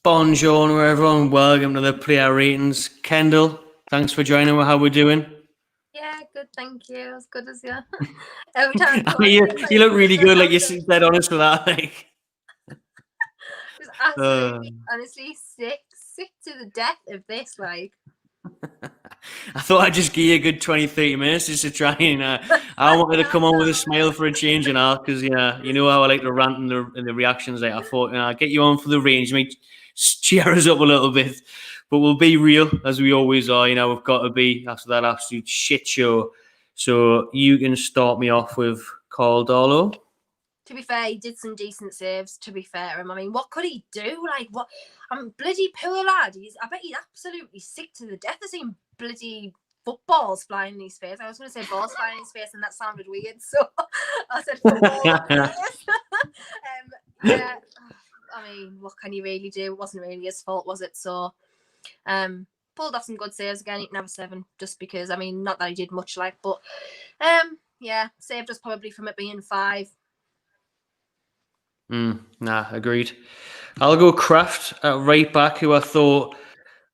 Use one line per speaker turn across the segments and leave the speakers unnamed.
Bonjour, everyone. Welcome to the Player Ratings. Kendall, thanks for joining. How we doing?
Yeah, good. Thank you. As good as you. Every time
you look really good. Like you're dead honest with that. Like,
just absolutely, honestly, sick to the death of this. Like,
I thought I'd just give you a good 20-30 minutes just to try and I wanted to come on with a smile for a change and all because you know how I like to rant and the reactions. Like I thought, I'll get you on for the range, mate. Cheer us up a little bit, but we'll be real as we always are. We've got to be after that absolute shit show. So you can start me off with Karl Darlow.
To be fair, he did some decent saves. To be fair, I mean, what could he do? Like, what? I'm bloody poor lad. I bet he's absolutely sick to the death of seeing bloody footballs flying in his face. I was going to say balls flying in his face, and that sounded weird, so I said football. Yeah. I mean, what can you really do? It wasn't really his fault, was it? So, pulled off some good saves again. He can have a 7 just because. I mean, not that he did much, like, but yeah, saved us probably from it being 5.
Nah, agreed. I'll go Krafth at right back, who I thought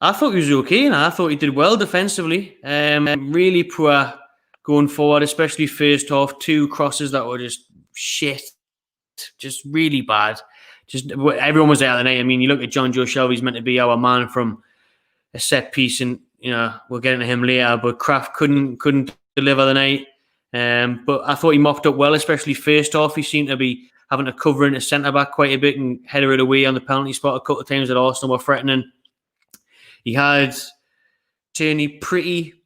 he was okay, and I thought he did well defensively. Really poor going forward, especially first half. 2 crosses that were just shit, just really bad. Just everyone was out of the night. I mean, you look at Jonjo Shelvey, he's meant to be our man from a set piece, and we'll get into him later. But Krafth couldn't deliver the night. But I thought he mopped up well, especially first half. He seemed to be having to cover into centre back quite a bit and header it away on the penalty spot a couple of times that Arsenal were threatening. He had Tierney pretty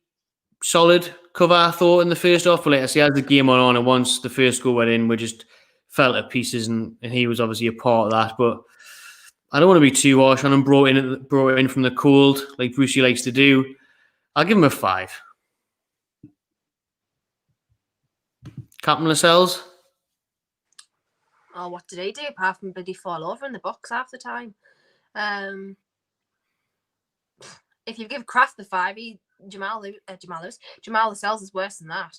solid cover, I thought, in the first half. But like I say, as the game went on, and once the first goal went in, we just fell to pieces, and he was obviously a part of that. But I don't want to be too harsh on him. Brought in from the cold, like Brucey likes to do. I'll give him a 5. Captain Lascelles?
Oh, what did he do apart from bloody fall over in the box half the time? If you give Krafth the 5, Jamaal Lascelles is worse than that.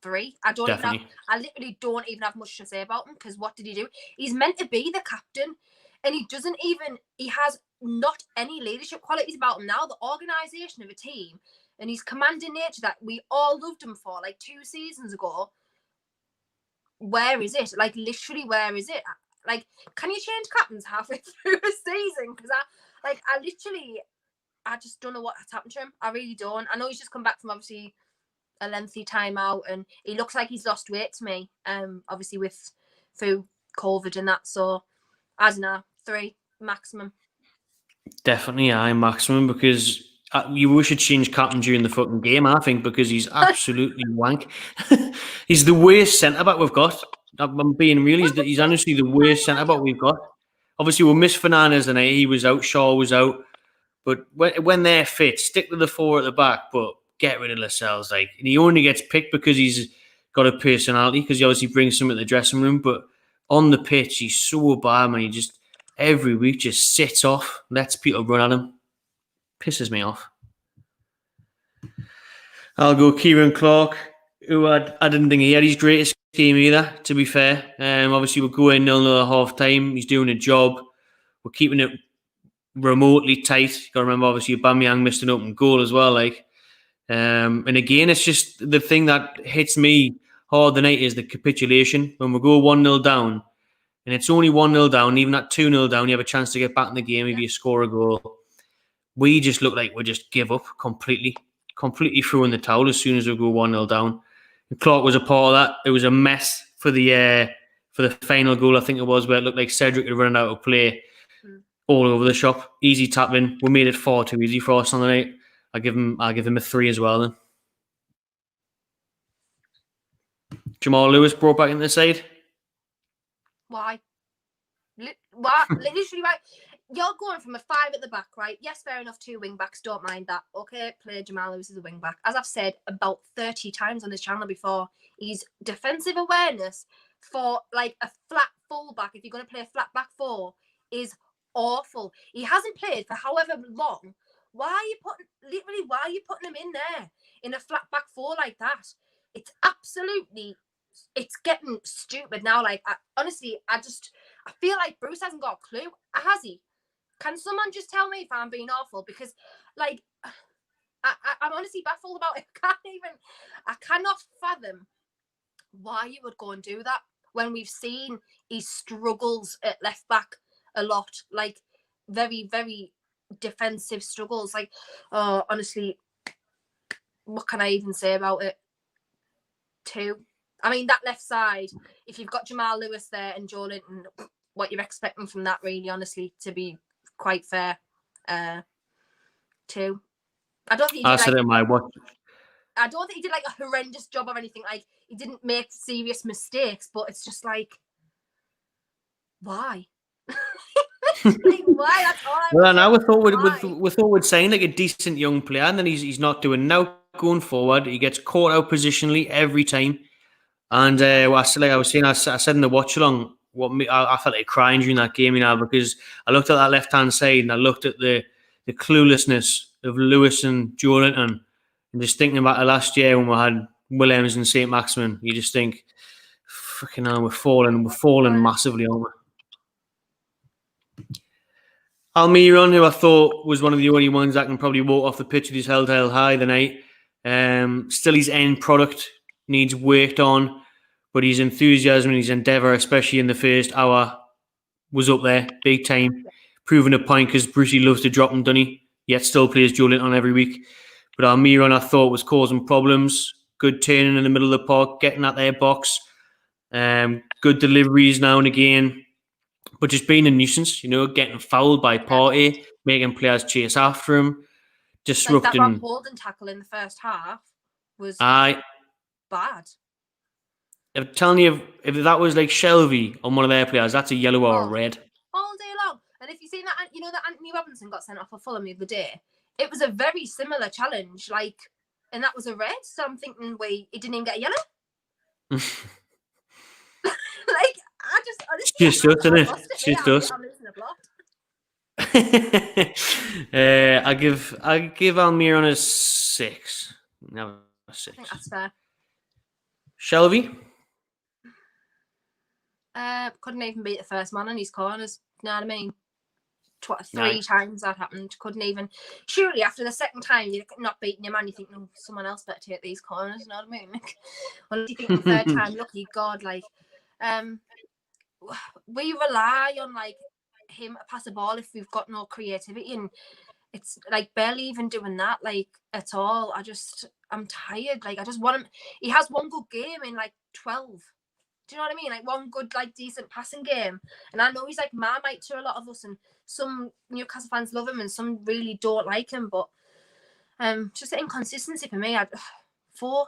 3. I literally don't even have much to say about him because what did he do? He's meant to be the captain, and he has not any leadership qualities about him now. The organisation of a team and his commanding nature that we all loved him for like 2 seasons ago. Where is it? Like, literally, where is it? Like, can you change captains halfway through a season? Because I just don't know what's happened to him. I really don't. I know he's just come back from obviously a lengthy time out, and he looks like he's lost weight to me. Obviously through COVID and that. So I don't know, 3 maximum.
Definitely, maximum, because we should change captain during the fucking game, I think, because he's absolutely wank. He's the worst centre back we've got. I'm being real. He's honestly the worst centre back we've got. Obviously, we'll miss Fernandes tonight. He was out. Shaw was out. But when they're fit, stick to the 4 at the back, but get rid of Lascelles. Like, and he only gets picked because he's got a personality, because he obviously brings some at the dressing room. But on the pitch, he's so bad, man. He just every week just sits off, lets people run at him. Pisses me off. I'll go Ciaran Clark, who I didn't think he had his greatest game either, to be fair. Obviously, we're going 0-0 at half time. He's doing a job. We're keeping it remotely tight. You got to remember, obviously, Aubameyang missed an open goal as well. And again, it's just the thing that hits me hard tonight is the capitulation. When we go 1-0 down, and it's only 1-0 down, even at 2-0 down, you have a chance to get back in the game if you score a goal. We just look like we just give up completely through in the towel as soon as we go 1-0 down. And Clark was a part of that. It was a mess for the final goal, I think it was, where it looked like Cedric had run out of play all over the shop. Easy tap in. We made it far too easy for us on the night. I'll give him a 3 as well then. Jamal Lewis brought back into the side.
Why? Literally, right? You're going from a 5 at the back, right? Yes, fair enough, 2 wing backs, don't mind that. Okay, play Jamal Lewis as a wing back. As I've said about 30 times on this channel before, his defensive awareness for like a flat full back, if you're going to play a flat back 4, is awful. He hasn't played for however long. Why are you putting him in there in a flat back 4 like that? It's getting stupid now. Like, honestly, I feel like Bruce hasn't got a clue. Has he? Can someone just tell me if I'm being awful? Because, like, I'm honestly baffled about it. I cannot fathom why you would go and do that when we've seen his struggles at left back a lot, like very, very defensive struggles. Like, honestly, what can I even say about it? 2. I mean, that left side, if you've got Jamal Lewis there and Joelinton, what you're expecting from that, really, honestly, to be quite fair. 2. I don't think he did, I don't think he did like a horrendous job or anything. Like, he didn't make serious mistakes, but it's just like, why? Like, why? That's all I
well, now we thought we'd sign like a decent young player, and then he's not doing now going forward. He gets caught out positionally every time. And I said in the watch along, I felt like crying during that game, because I looked at that left hand side and I looked at the cluelessness of Lewis and Joelinton, and just thinking about the last year when we had Williams and St. Maximin, you just think, freaking hell, we're falling massively over. Almirón, who I thought was one of the only ones that can probably walk off the pitch with his head held high the night. Still, his end product needs worked on, but his enthusiasm and his endeavour, especially in the first hour, was up there, big time, proving a point because Brucey loves to drop him, doesn't he? Yet still plays Joelinton every week. But Almirón, I thought, was causing problems. Good turning in the middle of the park, getting at their box. Good deliveries now and again. But just being a nuisance, getting fouled by Partey, making players chase after him, disrupting.
Like that holding tackle in the first half was bad.
I'm telling you, if that was like Shelvey on one of their players, that's a yellow or a red.
All day long. And if you've seen that, that Anthony Robinson got sent off for Fulham the other day, it was a very similar challenge, and that was a red. So I'm thinking, wait, he didn't even get a yellow?
It's just us, isn't it? It's just us.
I'm losing the plot.
I give Almirón a 6. No, a 6.
I think that's fair.
Shelvey?
Couldn't even beat the first man on his corners. You know what I mean? 3 times that happened. Couldn't even. Surely after the second time you're not beating him and you think, no, someone else better take these corners. You know what I mean? Unless you think the third time, lucky God, we rely on him to pass the ball if we've got no creativity, and it's barely even doing that at all. I'm tired. I just want him. He has one good game in 12. Do you know what I mean? One good decent passing game, and I know he's Marmite to a lot of us, and some Newcastle fans love him and some really don't like him, but just the inconsistency for me. 4.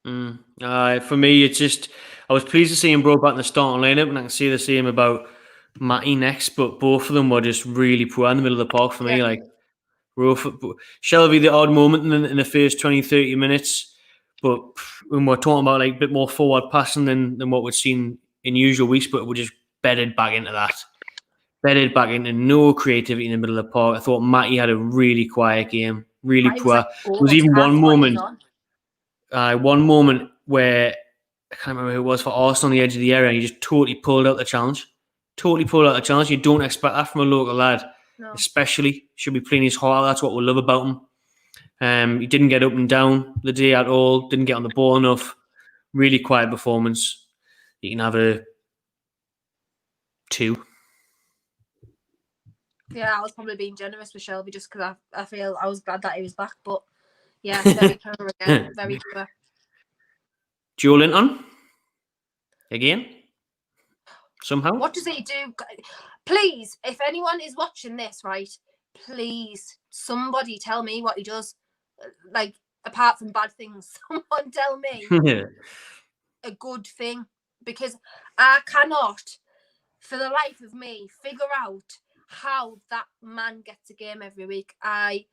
For me, it's just I was pleased to see him brought back in the starting lineup, and I can see the same about Matty next, but both of them were just really poor in the middle of the park for me. Shelvey, the odd moment in the first 20-30 minutes, but when we're talking about a bit more forward passing than what we've seen in usual weeks, but we're just bedded back into that. Bedded back into no creativity in the middle of the park. I thought Matty had a really quiet game, really poor. There was even one moment where I can't remember who it was for Arsenal on the edge of the area, and he just totally pulled out the challenge. You don't expect that from a local lad, especially. Should be playing his heart out. That's what we love about him. He didn't get up and down the day at all. Didn't get on the ball enough. Really quiet performance. You can have a 2.
Yeah, I was probably being generous with Shelvey just because I feel I was glad that he was back, but yeah, very poor again. Very poor.
Joelinton again. Somehow.
What does he do? Please, if anyone is watching this, right, please, somebody tell me what he does. Apart from bad things, someone tell me a good thing, because I cannot, for the life of me, figure out how that man gets a game every week. I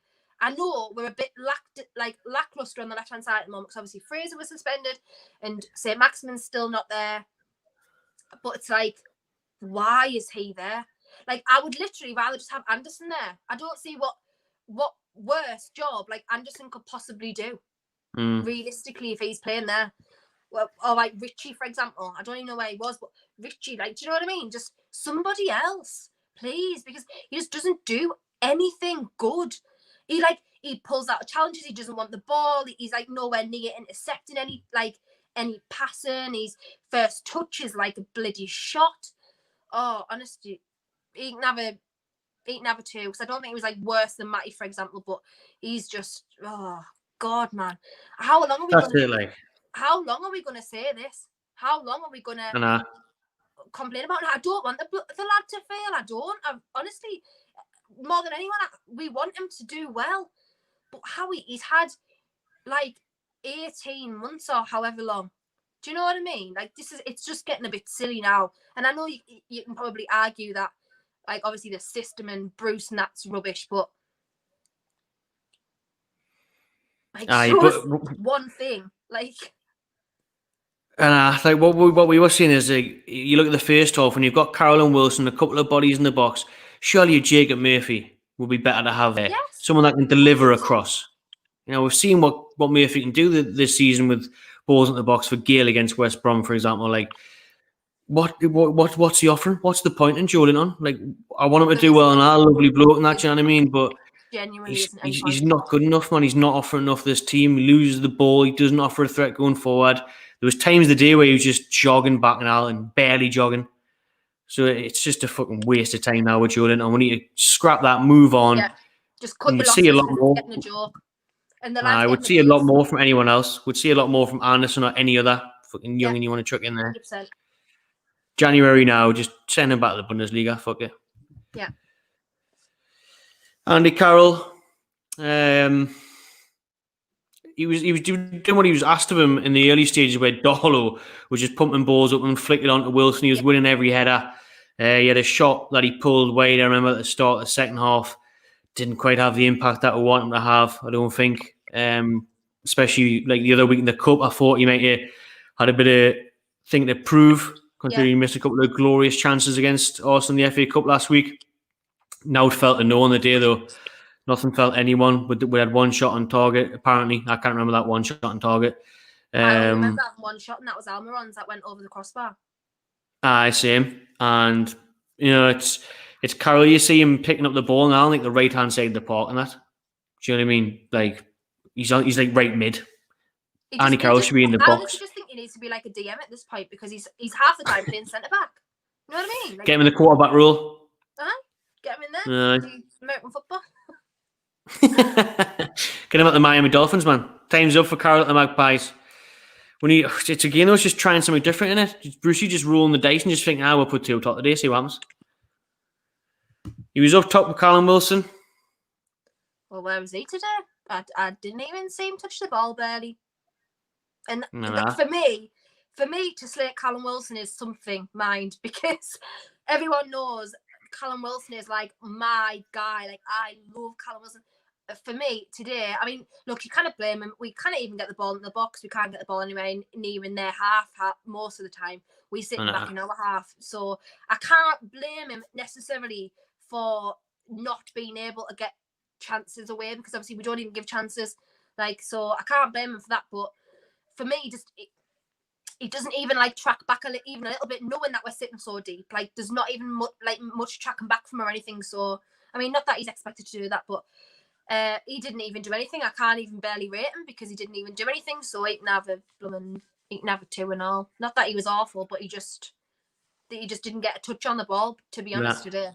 know we're a bit lackluster on the left hand side at the moment because obviously Fraser was suspended and St. Maximin's still not there. But it's why is he there? I would literally rather just have Anderson there. I don't see what worse job Anderson could possibly do realistically if he's playing there. Well, or Richie, for example. I don't even know where he was, but Richie, do you know what I mean? Just somebody else. please, because he just doesn't do anything good. He pulls out challenges. He doesn't want the ball. He's like nowhere near intercepting any passing. His first touch is like a bloody shot. Oh, honestly, he can have a 2, because I don't think he was like worse than Matty, for example. But he's just, oh God, man. How long are we going to say this? How long are we going to complain about it? I don't want the lad to fail. Honestly, more than anyone, we want him to do well. But he's had like 18 months or however long. Do you know what I mean? Like, it's just getting a bit silly now. And I know you can probably argue that, like, obviously the system and Bruce and that's rubbish, but like, one thing, like.
And like what we were seeing is, you look at the first half, when you've got Carroll and Wilson, a couple of bodies in the box, surely Jacob Murphy would be better to have there. Yes. Someone that can deliver across. You know, we've seen what Murphy can do this season with balls in the box for Gale against West Brom, for example. Like, what's he offering? What's the point in Joelinton? Like, I want him to do well, and a lovely bloke and that, you know what I mean? But he's not good enough, man. He's not offering enough to this team. He loses the ball. He doesn't offer a threat going forward. There was times of the day where he was just jogging back and out and barely jogging. So it's just a fucking waste of time now with Joelinton. We need to scrap that, move on. Yeah,
just cut the losses. See a lot more. Getting a joke. And
I would see a lot more from anyone else. Would see a lot more from Anderson or any other fucking youngin you want to chuck in there.
100%.
January now, just send him back to the Bundesliga. Fuck it.
Yeah.
Andy Carroll, he was doing what he was asked of him in the early stages, where Darlow was just pumping balls up and flicking onto Wilson. He was winning every header. He had a shot that he pulled wide, I remember, at the start of the second half. Didn't quite have the impact that we want him to have, I don't think. Especially like the other week in the Cup, I thought he might have had a bit of thing to prove, considering he missed a couple of glorious chances against Arsenal in the FA Cup last week. Now it felt a no on the day, though. Nothing felt anyone. We had one shot on target, apparently. I can't remember that one shot on target.
I remember that one shot, and that was Almiron's that went over the crossbar.
Same. And, you know, it's Carroll. You see him picking up the ball now, like the right-hand side of the park and that. Do you know what I mean? Like, he's like right mid. Andy Carroll should be in the box.
I just think he needs to be like a DM at this point, because he's half the time playing centre-back. You know what I mean? Like,
get him in the quarterback role.
Get him in there. American football.
Get him at the Miami Dolphins, man. Time's up for Carroll at the Magpies. It's again, it's just trying something different in it. Brucey just rolling the dice and just thinking, we'll put 2 top today, see what happens. He was up top with Callum Wilson.
Well, where was he today? I didn't even see him touch the ball barely. And for me to slate Callum Wilson is something, mind, because everyone knows Callum Wilson is like my guy. Like, I love Callum Wilson. For me today, I mean, look, you kind of blame him. We can't even get the ball in the box. We can't get the ball anywhere near in their half most of the time. We sit back in our half. So I can't blame him necessarily for not being able to get chances away, because obviously we don't even give chances. Like, so I can't blame him for that. But for me, he doesn't even like track back even a little bit, knowing that we're sitting so deep. Like, there's not even much tracking back from or anything. So I mean, not that he's expected to do that, but he didn't even do anything. I can't even barely rate him because he didn't even do anything. So he can have a 2 and all. Not that he was awful, but he just didn't get a touch on the ball, to be honest, today.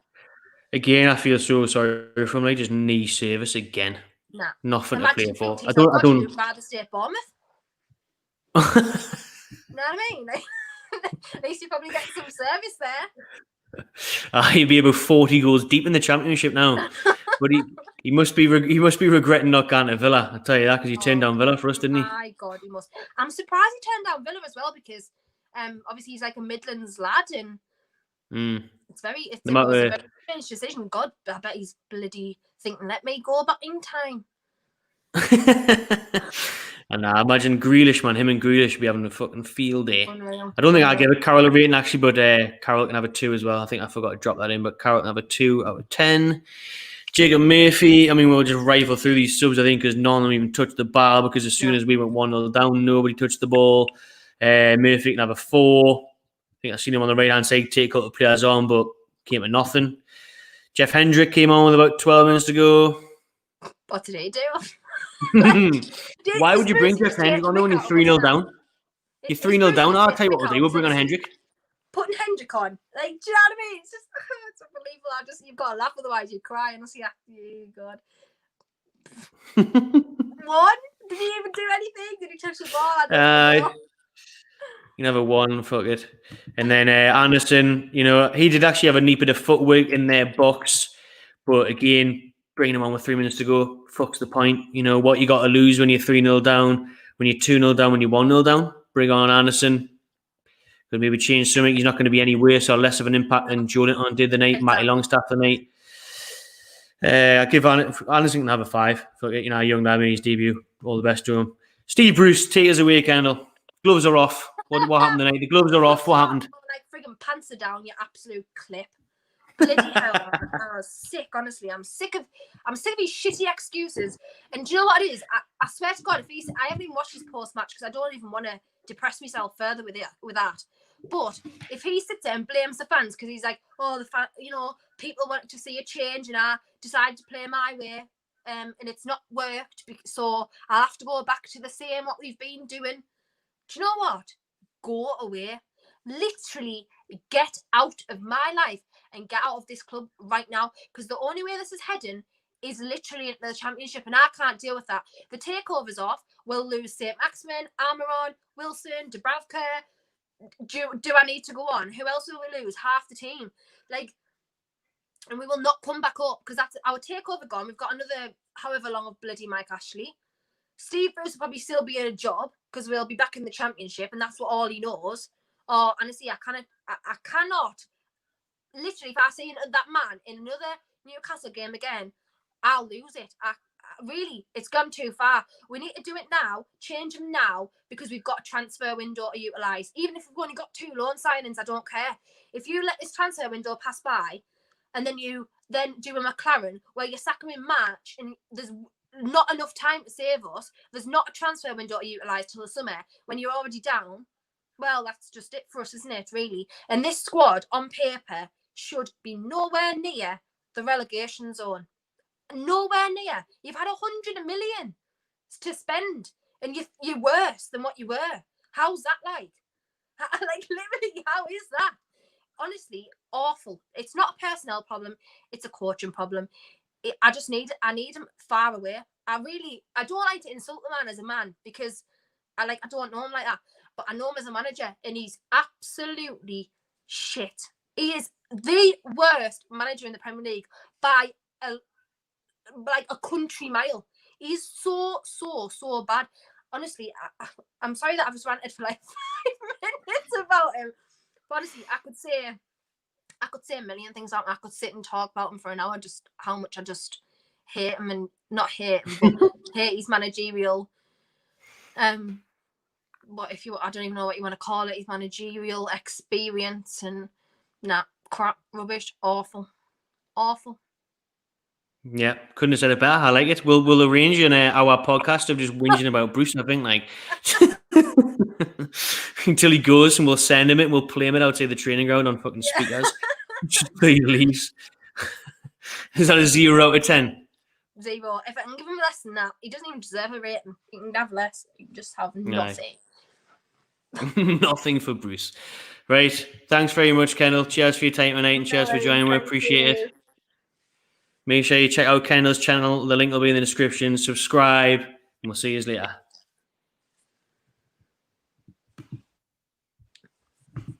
Again, I feel so sorry for him. Like, just knee service again.
Nah,
nothing to play for.
I don't. Rather stay at Bournemouth. You know what I mean? Like, at least you probably get some service there.
He'd be about 40 goals deep in the Championship now. But he must be regretting not going to Villa. I tell you that, because he turned down Villa for us, didn't he?
My God, he must. I'm surprised he turned down Villa as well, because obviously he's like a Midlands lad, and it's a very strange decision. God, I bet he's bloody thinking, let me go back in time.
And I imagine Grealish, man, him and Grealish should be having a fucking field day. Unreal. I don't think I'll give Carroll a rating, actually, but Carroll can have a 2 as well. I think I forgot to drop that in, but Carroll can have a 2 out of 10. Jacob Murphy, I mean, we'll just rifle through these subs, I think, because none of them even touched the ball, because as soon as we went 1-0 down, nobody touched the ball. Murphy can have a 4. I think I've seen him on the right-hand side take a couple of players on, but came to nothing. Jeff Hendrick came on with about 12 minutes to go.
What did he do?
Why would you bring Jeff Hendrick on when you're 3-0 down? You're 3-0 down. I'll tell you what we'll do. We'll bring on Hendrick.
Putting Hendrick on. Like, do you know what I mean? It's just, it's unbelievable. You've got to laugh, otherwise you'd cry. Honestly, oh, God. One? Did he even do anything? Did he touch the ball?
You can have a one, fuck it. And then Anderson, he did actually have a neat bit of footwork in their box. But again, bringing him on with 3 minutes to go, fucks the point. What you got to lose when you're 3-0 down, when you're 2-0 down, when you're 1-0 down. Bring on Anderson. Could maybe change something. He's not going to be any worse or less of an impact than Joelinton did the night, Matty Longstaff the night. I give Anderson can have a 5. Fuck it, a young lad in his debut. All the best to him. Steve Bruce, take us away, Kendall. Gloves are off. What happened tonight? The gloves are off. What happened?
Like friggin' pants are down, you absolute clip. Bloody hell. I was sick, honestly. I'm sick of these shitty excuses. And do you know what it is? I swear to God, I haven't even watched his post-match because I don't even want to depress myself further with that. But if he sits there and blames the fans because he's like, oh, people want to see a change and I decided to play my way and it's not worked, so I'll have to go back to the same what we've been doing. Do you know what? Go away. Literally get out of my life and get out of this club right now, because the only way this is heading is literally into the championship, and I can't deal with that. The takeover's off. We'll lose St. Maximin, Almirón, Wilson, Dubravka. Do I need to go on? Who else will we lose? Half the team. And we will not come back up because that's our takeover gone. We've got another however long of bloody Mike Ashley. Steve Bruce will probably still be in a job because we'll be back in the championship, and that's what all he knows. Oh, honestly, I cannot. Literally, if I see that man in another Newcastle game again, I'll lose it. Really, it's gone too far. We need to do it now, change him now, because we've got a transfer window to utilise. Even if we've only got 2 loan signings, I don't care. If you let this transfer window pass by, and then you do a McLaren where you sack him in March, and there's not enough time to save us, there's not a transfer window to utilise till the summer when you're already down, well, that's just it for us, isn't it, really? And this squad, on paper, should be nowhere near the relegation zone. Nowhere near. You've had 100 million to spend, and you're worse than what you were. How's that like? Literally, how is that? Honestly, awful. It's not a personnel problem. It's a coaching problem. I need him far away. I don't like to insult the man as a man because I don't know him like that. But I know him as a manager, and he's absolutely shit. He is the worst manager in the Premier League by a country mile. He's so bad. Honestly, I'm sorry that I've just ranted for 5 minutes about him. But honestly, I could say a million things about him. I could sit and talk about him for an hour, just how much I just hate him, and not hate him, but hate his managerial. I don't even know what you want to call it, his managerial experience, and crap, rubbish, awful.
Yeah, couldn't have said it better. I like it. We'll arrange our podcast of just whinging about Bruce. I think until he goes, and we'll send him it. We'll play him it outside the training ground on fucking speakers. Just till he leaves. Is that a 0 out of 10?
0. If I can give him less than that, he doesn't even deserve a rating. He can have less. He can just have nothing.
Nothing for Bruce. Right. Thanks very much, Kendall. Cheers for your time tonight, and cheers for joining. We appreciate it. Make sure you check out Kendall's channel. The link will be in the description. Subscribe, and we'll see you later.